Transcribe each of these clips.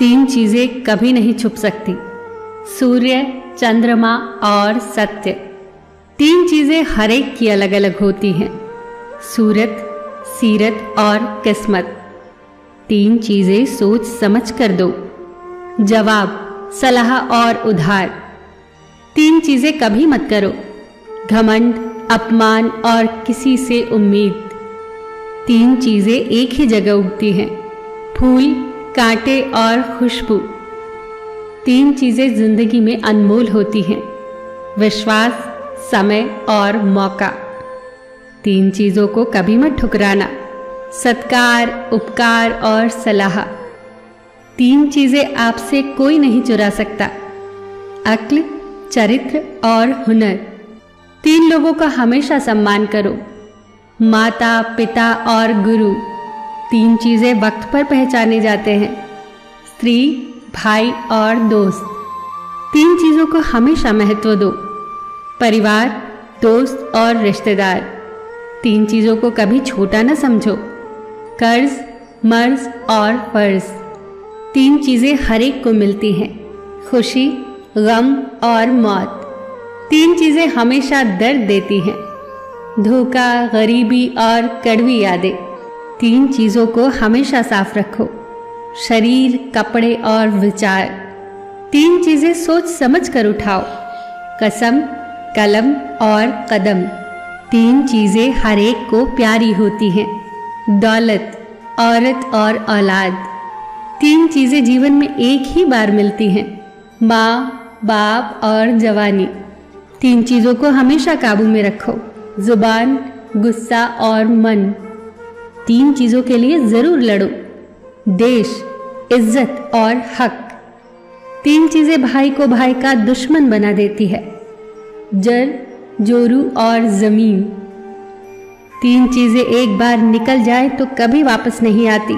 तीन चीजें कभी नहीं छुप सकती, सूर्य, चंद्रमा और सत्य। तीन चीजें हर एक की अलग अलग होती हैं, सूरत, सीरत और किस्मत। तीन चीजें सोच समझ कर दो, जवाब, सलाह और उधार। तीन चीजें कभी मत करो, घमंड, अपमान और किसी से उम्मीद। तीन चीजें एक ही जगह उगती हैं, फूल, कांटे और खुशबू। तीन चीजें जिंदगी में अनमोल होती हैं, विश्वास, समय और मौका। तीन चीजों को कभी मत ठुकराना, सत्कार, उपकार और सलाह। तीन चीजें आपसे कोई नहीं चुरा सकता, अक्ल, चरित्र और हुनर। तीन लोगों का हमेशा सम्मान करो, माता, पिता और गुरु। तीन चीजें वक्त पर पहचाने जाते हैं, स्त्री, भाई और दोस्त। तीन चीजों को हमेशा महत्व दो, परिवार, दोस्त और रिश्तेदार। तीन चीजों को कभी छोटा न समझो, कर्ज, मर्ज और फर्ज। तीन चीजें हर एक को मिलती हैं, खुशी, गम और मौत। तीन चीजें हमेशा दर्द देती हैं, धोखा, गरीबी और कड़वी यादें। तीन चीजों को हमेशा साफ रखो, शरीर, कपड़े और विचार। तीन चीजें सोच समझ कर उठाओ, कसम, कलम और कदम। तीन चीजें हर एक को प्यारी होती हैं, दौलत, औरत और औलाद। तीन चीजें जीवन में एक ही बार मिलती हैं, माँ, बाप और जवानी। तीन चीजों को हमेशा काबू में रखो, जुबान, गुस्सा और मन। तीन चीजों के लिए जरूर लड़ो, देश, इज्जत और हक। तीन चीजें भाई को भाई का दुश्मन बना देती है, जड़, जोरू और जमीन। तीन चीजें एक बार निकल जाए तो कभी वापस नहीं आती,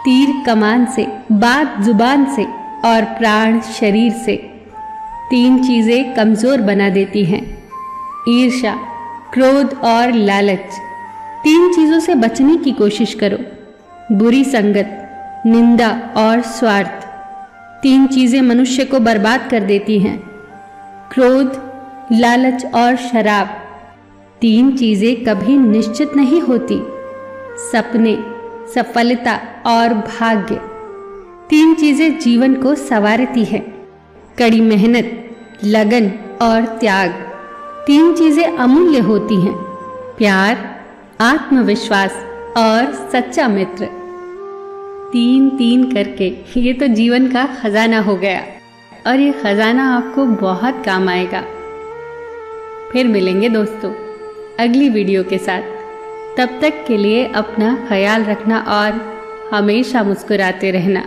तीर कमान से, बात जुबान से और प्राण शरीर से। तीन चीजें कमजोर बना देती हैं, ईर्ष्या, क्रोध और लालच। तीन चीजों से बचने की कोशिश करो, बुरी संगत, निंदा और स्वार्थ। तीन चीजें मनुष्य को बर्बाद कर देती हैं, क्रोध, लालच और शराब। तीन चीजें कभी निश्चित नहीं होती, सपने, सफलता और भाग्य। तीन चीजें जीवन को संवारती हैं, कड़ी मेहनत, लगन और त्याग। तीन चीजें अमूल्य होती हैं, प्यार, आत्मविश्वास और सच्चा मित्र। तीन तीन करके ये तो जीवन का खजाना हो गया, और ये खजाना आपको बहुत काम आएगा। फिर मिलेंगे दोस्तों अगली वीडियो के साथ। तब तक के लिए अपना ख्याल रखना और हमेशा मुस्कुराते रहना।